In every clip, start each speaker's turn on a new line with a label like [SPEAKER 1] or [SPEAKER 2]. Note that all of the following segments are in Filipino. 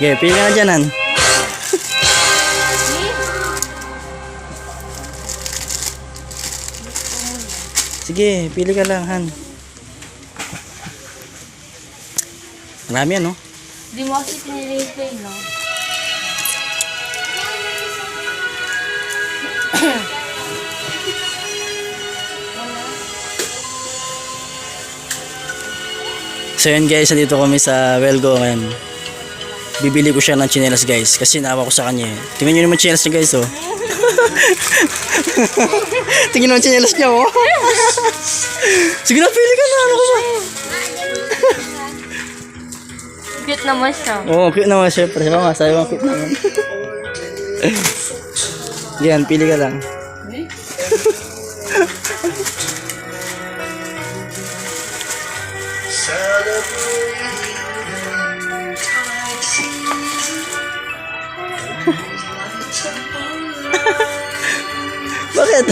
[SPEAKER 1] Okay, pili ka na dyan, Han. Sige, pili ka lang, Han. Marami yan, no?
[SPEAKER 2] Di mo kasi pinili-play, no?
[SPEAKER 1] So yun guys, nandito kami sa Welgo ngayon. Bibili ko siya ng tsinelas guys, kasi naawa ko sa kanya eh. Tingnan nyo naman tsinelas niya guys, oh. Tingnan naman tsinelas niya, oh. Sige na, pili ka na, ano ka ba?
[SPEAKER 2] Cute naman siya.
[SPEAKER 1] Oo, cute naman syempre. Sabi nga, sabi mo cute naman. Yan, pili ka lang. Bakit?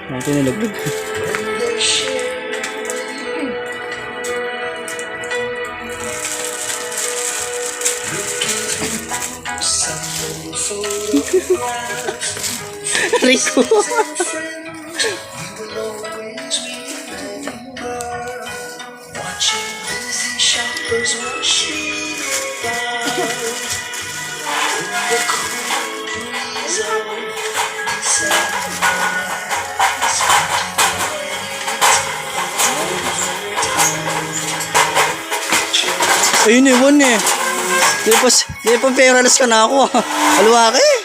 [SPEAKER 1] Natin nilagdag. Rico. Ayun eh, one eh. Di pa peralas ka na ako. Aluwa ka eh.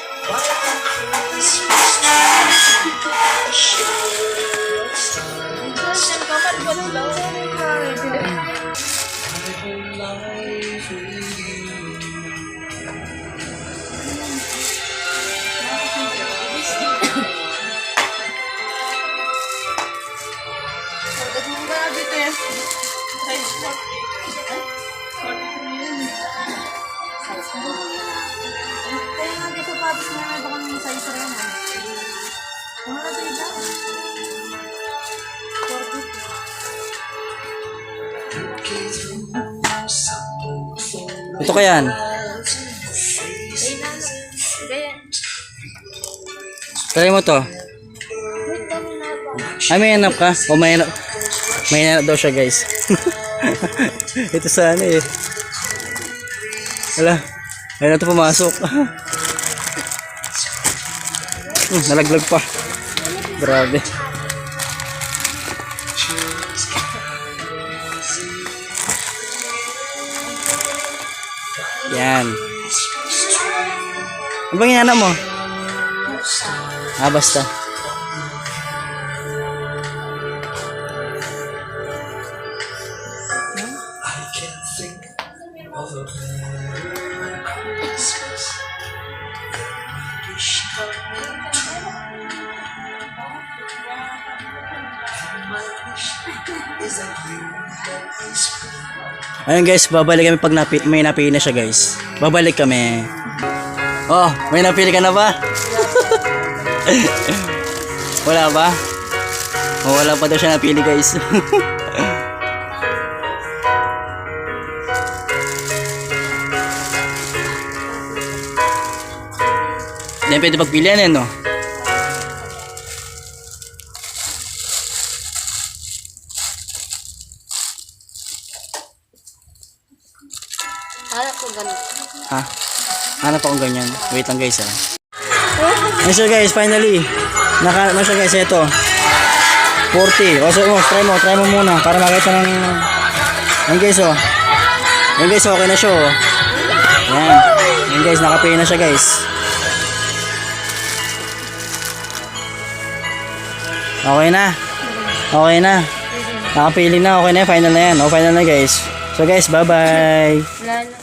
[SPEAKER 1] Ito kaya yan. Try mo to. Ay, may hanap ka? O may hanap daw siya guys. Ito sana eh. Wala. Ayun na ito pumasok. Nalaglag pa. Grabe. Yan. Ano bang hinanap mo? Basta. Ayun guys, babalik kami pag may napili na siya guys. Babalik kami. Oh, may napili ka na ba? Wala ba? Oh, wala pa daw siya napili guys. Hindi pwede pagpilian eh, no?
[SPEAKER 2] Hanap ko ganun.
[SPEAKER 1] Ha? Hanap akong ganyan. Wait lang guys ha. Yan siya guys, finally. Nakahanap na siya guys, ito. 40. O so, try mo muna para makita ng... Yan guys oh. Yan guys, okay na siya oh. Yan. Yan guys, nakapay na siya guys. Okay na. Okay na. Nakapili na, okay na, final na yan. O, final na guys. So guys, bye-bye.
[SPEAKER 2] Wala na.